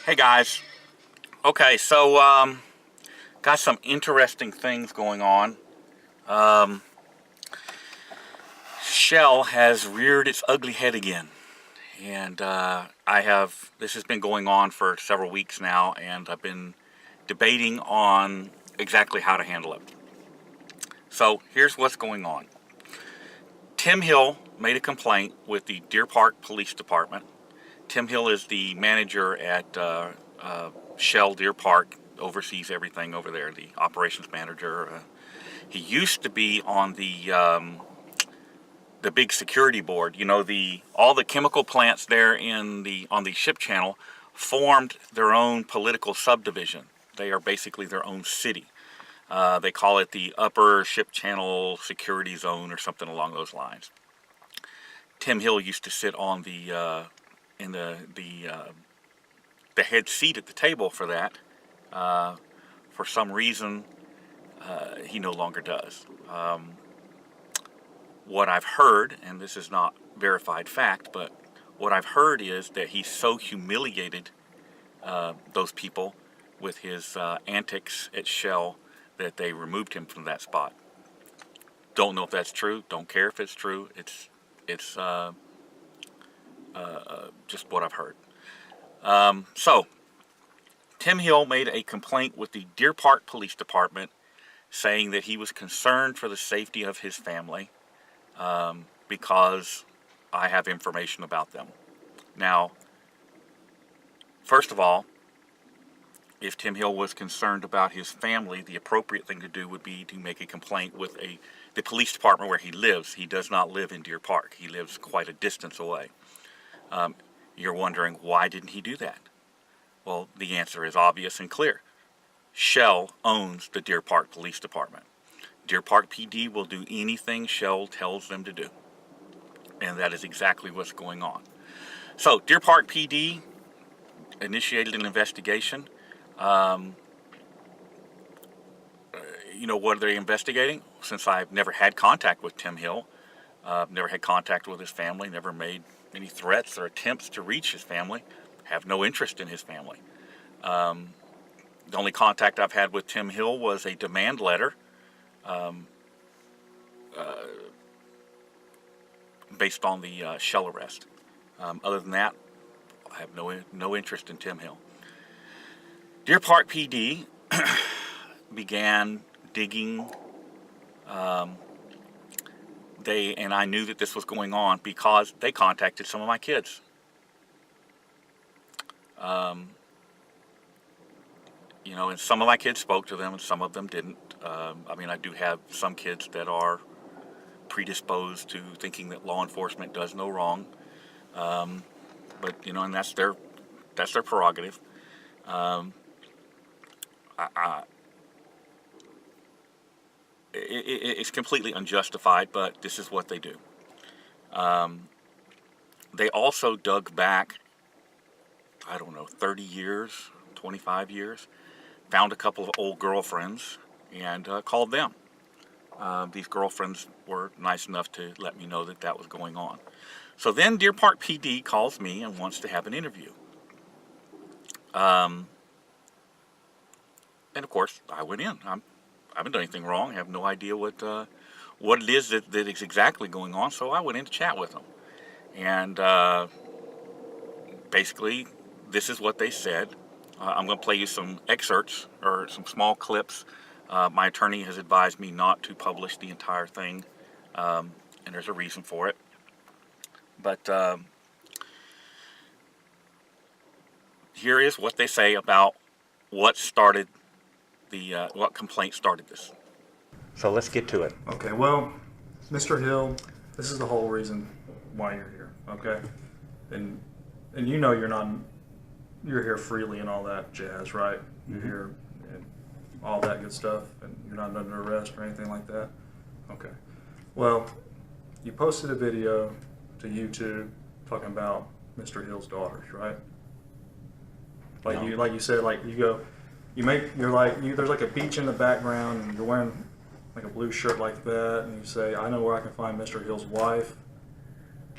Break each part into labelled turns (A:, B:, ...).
A: Hey guys. Okay, so got some interesting things going on. Shell has reared its ugly head again, and this has been going on for several weeks now, and I've been debating on exactly how to handle it. So here's what's going on. Tim Hill made a complaint with the Deer Park Police Department. Tim Hill is the manager at Shell Deer Park, oversees everything over there, the operations manager. He used to be on the big security board. You know, all the chemical plants there on the ship channel formed their own political subdivision. They are basically their own city. They call it the Upper Ship Channel Security Zone or something along those lines. Tim Hill used to sit on the head seat at the table for that. For some reason, he no longer does. What I've heard, and this is not verified fact, but what I've heard is that he so humiliated those people with his antics at Shell that they removed him from that spot. Don't know if that's true. Don't care if it's true. It's just what I've heard. So, Tim Hill made a complaint with the Deer Park Police Department saying that he was concerned for the safety of his family because I have information about them. Now, first of all, if Tim Hill was concerned about his family, the appropriate thing to do would be to make a complaint with the police department where he lives. He does not live in Deer Park. He lives quite a distance away. You're wondering, why didn't he do that? Well, the answer is obvious and clear. Shell owns the Deer Park Police Department. Deer Park PD will do anything Shell tells them to do. And that is exactly what's going on. So, Deer Park PD initiated an investigation. What are they investigating? Since I've never had contact with Tim Hill, never had contact with his family, never made any threats or attempts to reach his family, have no interest in his family. The only contact I've had with Tim Hill was a demand letter based on the Shell arrest. Other than that, I have no interest in Tim Hill. Deer Park PD began digging. And I knew that this was going on because they contacted some of my kids. And some of my kids spoke to them and some of them didn't. I do have some kids that are predisposed to thinking that law enforcement does no wrong. And that's their prerogative. It's completely unjustified, but this is what they do. They also dug back, 30 years, 25 years, found a couple of old girlfriends, and called them. These girlfriends were nice enough to let me know that was going on. So then Deer Park PD calls me and wants to have an interview. And of course, I went in. I haven't done anything wrong. I have no idea what it is that is exactly going on. So I went in to chat with them. And basically, this is what they said. I'm going to play you some excerpts or some small clips. My attorney has advised me not to publish the entire thing. And there's a reason for it. But here is what they say about what started what complaint started this. So let's get to it.
B: Okay, well, Mr. Hill, this is the whole reason why you're here, okay? And you're here freely and all that jazz, right? You're here and all that good stuff, and you're not under arrest or anything like that? Okay. Well, you posted a video to YouTube talking about Mr. Hill's daughters, right? Like
A: No.
B: you said, there's like a beach in the background, and you're wearing like a blue shirt like that, and you say, I know where I can find Mr. Hill's wife.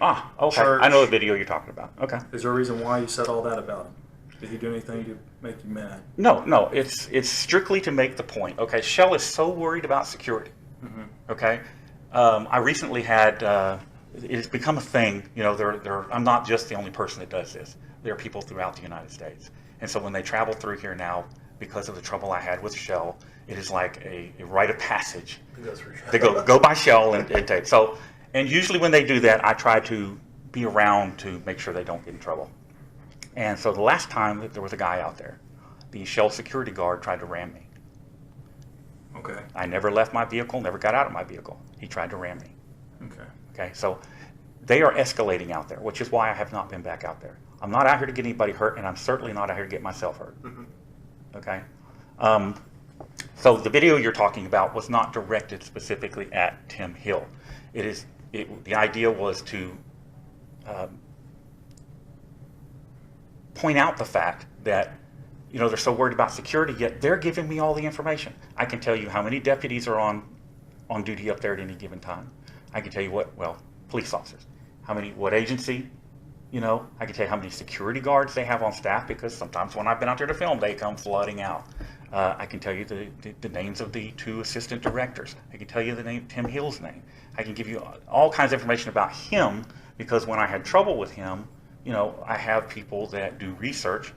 A: Ah, okay.
B: Church.
A: I know the video you're talking about. Okay.
B: Is there a reason why you said all that about him? Did he do anything to make you mad?
A: No, it's strictly to make the point. Okay, Shell is so worried about security. Okay, I recently had. It's become a thing. You know, I'm not just the only person that does this. There are people throughout the United States, and so when they travel through here now, because of the trouble I had with Shell, it is like a rite of passage. They go by Shell and take. So, and usually when they do that, I try to be around to make sure they don't get in trouble. And so the last time that there was a guy out there, the Shell security guard tried to ram me.
B: Okay.
A: I never left my vehicle, never got out of my vehicle. He tried to ram me.
B: Okay.
A: Okay, so they are escalating out there, which is why I have not been back out there. I'm not out here to get anybody hurt, and I'm certainly not out here to get myself hurt. Okay? So the video you're talking about was not directed specifically at Tim Hill. The idea was to point out the fact that, you know, they're so worried about security, yet they're giving me all the information. I can tell you how many deputies are on duty up there at any given time. I can tell you police officers, what agency, you know, I can tell you how many security guards they have on staff, because sometimes when I've been out there to film, they come flooding out. I can tell you the names of the 2 assistant directors. I can tell you the name, Tim Hill's name. I can give you all kinds of information about him, because when I had trouble with him, you know, I have people that do research.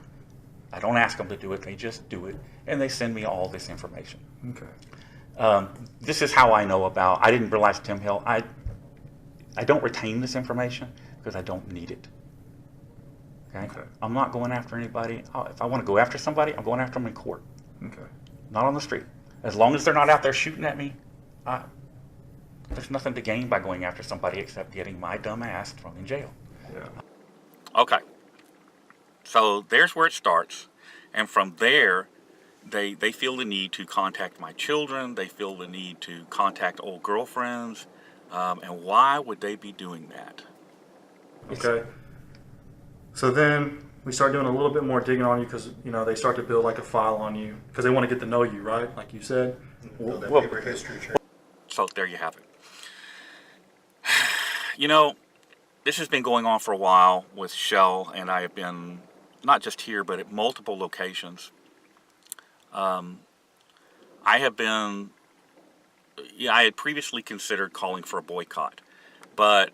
A: I don't ask them to do it, they just do it, and they send me all this information.
B: Okay.
A: This is how I know about, I didn't realize Tim Hill, I don't retain this information because I don't need it. Okay? I'm not going after anybody. If I want to go after somebody, I'm going after them in court.
B: Okay.
A: Not on the street. As long as they're not out there shooting at me, there's nothing to gain by going after somebody except getting my dumb ass thrown in jail.
B: Yeah.
A: Okay. So there's where it starts. And from there, they feel the need to contact my children. They feel the need to contact old girlfriends. And why would they be doing that?
B: Okay. So then we start doing a little bit more digging on you, because, you know, they start to build like a file on you because they want to get to know you, right? Like you said.
C: Well, paper history.
A: So there you have it. You know, this has been going on for a while with Shell, and I have been, not just here, but at multiple locations. I had previously considered calling for a boycott. But,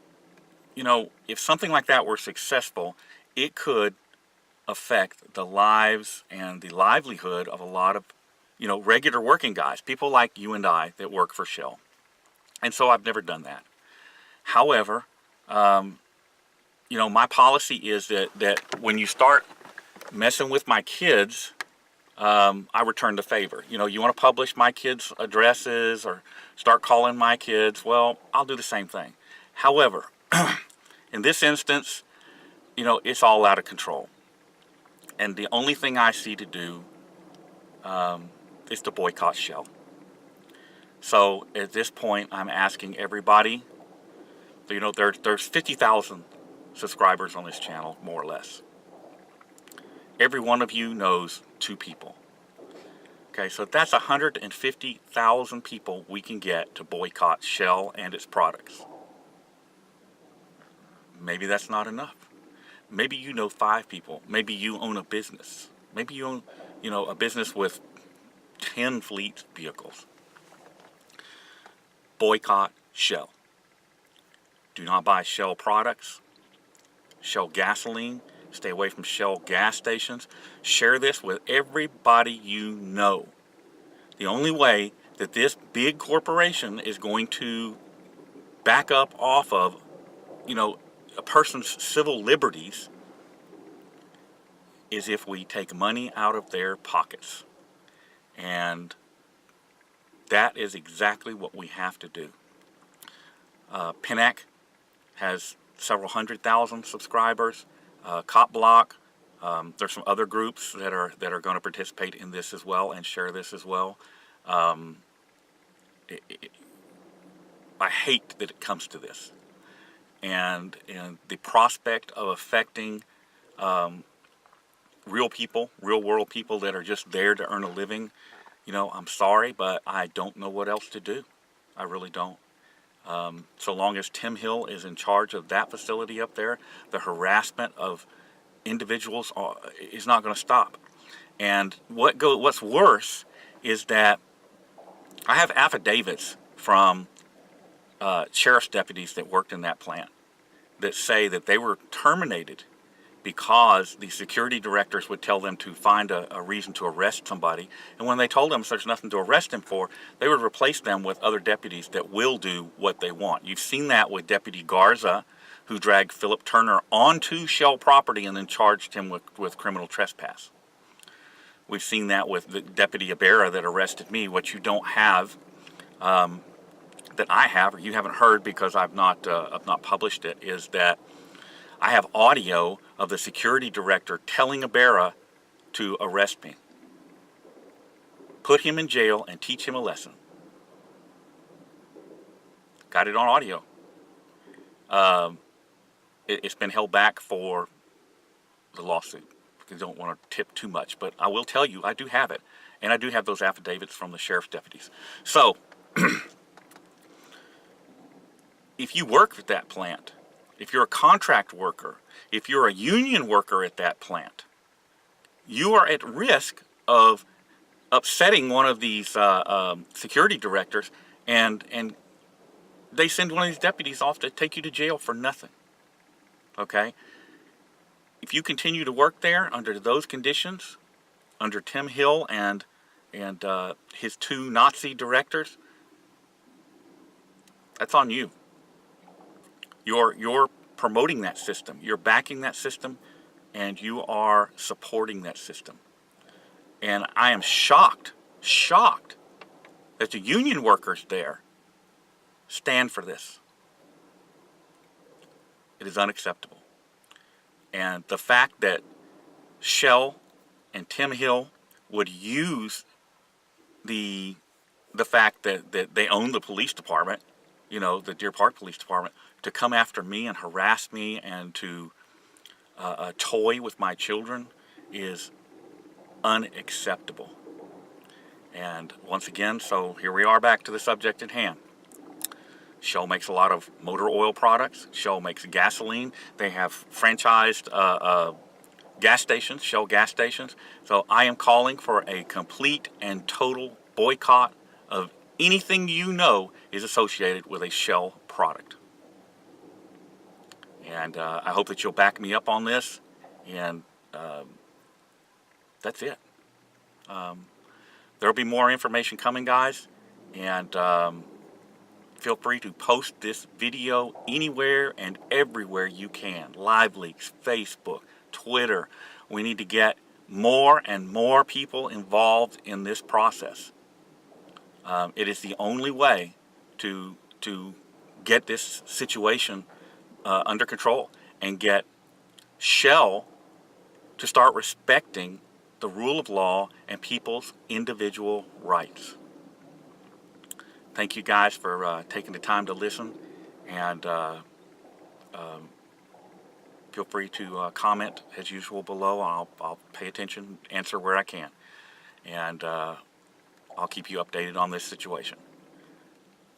A: you know, if something like that were successful, it could affect the lives and the livelihood of a lot of, you know, regular working guys, people like you and I that work for Shell. And so I've never done that. However, you know, my policy is that when you start messing with my kids, I return the favor. You know, you want to publish my kids' addresses or start calling my kids, well, I'll do the same thing. However, in this instance, you know, it's all out of control. And the only thing I see to do is to boycott Shell. So at this point, I'm asking everybody, you know, there's 50,000 subscribers on this channel, more or less. Every one of you knows 2 people. Okay, so that's 150,000 people we can get to boycott Shell and its products. Maybe that's not enough. Maybe you know 5 people. Maybe you own a business. Maybe you own, you know, a business with 10 fleet vehicles. Boycott Shell. Do not buy Shell products, Shell gasoline. Stay away from Shell gas stations. Share this with everybody you know. The only way that this big corporation is going to back up off of, you know, a person's civil liberties is if we take money out of their pockets. And that is exactly what we have to do. Pinnack has several 100,000 subscribers. Cop Block. There's some other groups that are going to participate in this as well and share this as well. I hate that it comes to this, and the prospect of affecting real people, real world people that are just there to earn a living. You know, I'm sorry, but I don't know what else to do. I really don't. So long as Tim Hill is in charge of that facility up there, the harassment of individuals is not going to stop. And what's worse is that I have affidavits from sheriff's deputies that worked in that plant that say that they were terminated because the security directors would tell them to find a reason to arrest somebody. And when they told them there's nothing to arrest them for, they would replace them with other deputies that will do what they want. You've seen that with Deputy Garza, who dragged Philip Turner onto Shell property and then charged him with criminal trespass. We've seen that with the Deputy Ibarra that arrested me. What you don't have, that I have, or you haven't heard because I've not published it, is that I have audio of the security director telling Ibarra to arrest me, put him in jail, and teach him a lesson. Got it on audio. It's been held back for the lawsuit because I don't want to tip too much, but I will tell you I do have it, and I do have those affidavits from the sheriff's deputies. So if you work at that plant, if you're a contract worker, if you're a union worker at that plant, you are at risk of upsetting one of these security directors, and they send one of these deputies off to take you to jail for nothing. Okay? If you continue to work there under those conditions, under Tim Hill and his two Nazi directors, that's on you. You're promoting that system. You're backing that system, and you are supporting that system. And I am shocked that the union workers there stand for this. It is unacceptable. And the fact that Shell and Tim Hill would use the fact that they own the police department, you know, the Deer Park Police Department, to come after me and harass me and to toy with my children is unacceptable. And once again, so here we are back to the subject at hand. Shell makes a lot of motor oil products. Shell makes gasoline. They have franchised gas stations, Shell gas stations. So I am calling for a complete and total boycott of anything you know is associated with a Shell product. And I hope that you'll back me up on this. And that's it. There'll be more information coming, guys. And feel free to post this video anywhere and everywhere you can. Live leaks, Facebook, Twitter. We need to get more and more people involved in this process. It is the only way to get this situation under control and get Shell to start respecting the rule of law and people's individual rights. Thank you guys for taking the time to listen, and feel free to comment as usual below. I'll pay attention, answer where I can, and I'll keep you updated on this situation.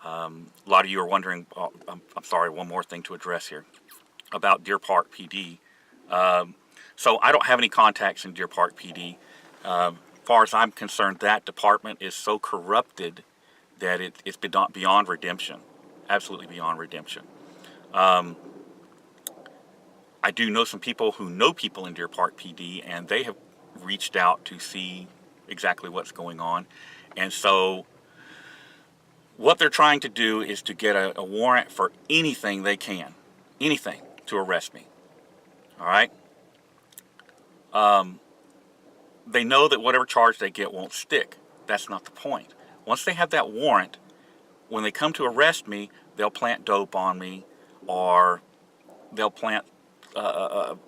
A: A lot of you are wondering, I'm sorry, one more thing to address here about Deer Park PD. So I don't have any contacts in Deer Park PD. As far as I'm concerned, that department is so corrupted that it's beyond redemption, absolutely beyond redemption. I do know some people who know people in Deer Park PD, and they have reached out to see exactly what's going on. And so what they're trying to do is to get a warrant for anything they can, anything to arrest me. All right? They know that whatever charge they get won't stick. That's not the point. Once they have that warrant, when they come to arrest me, they'll plant dope on me, or they'll plant an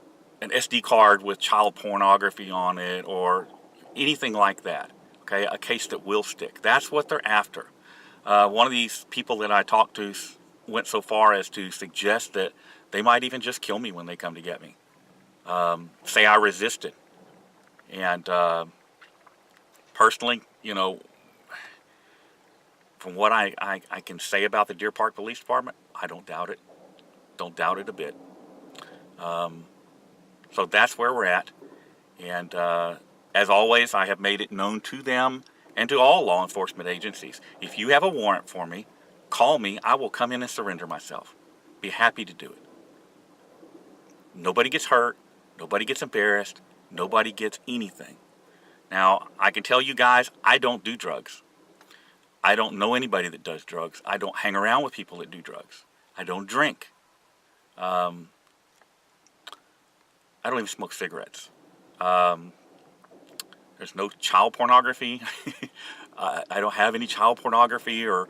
A: SD card with child pornography on it, or anything like that. Okay, a case that will stick. That's what they're after. One of these people that I talked to went so far as to suggest that they might even just kill me when they come to get me. Say I resisted. And personally, you know, from what I can say about the Deer Park Police Department, I don't doubt it. Don't doubt it a bit. So that's where we're at. And as always, I have made it known to them and to all law enforcement agencies. If you have a warrant for me, call me. I will come in and surrender myself. Be happy to do it. Nobody gets hurt. Nobody gets embarrassed. Nobody gets anything. Now, I can tell you guys, I don't do drugs. I don't know anybody that does drugs. I don't hang around with people that do drugs. I don't drink. I don't even smoke cigarettes. There's no child pornography. I don't have any child pornography or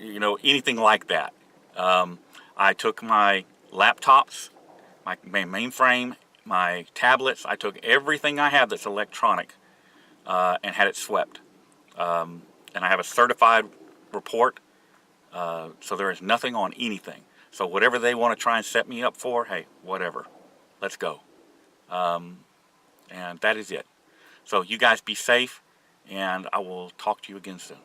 A: anything like that. I took my laptops, my mainframe, my tablets. I took everything I have that's electronic and had it swept. And I have a certified report, so there is nothing on anything. So whatever they want to try and set me up for, hey, whatever. Let's go. And that is it. So you guys be safe, and I will talk to you again soon.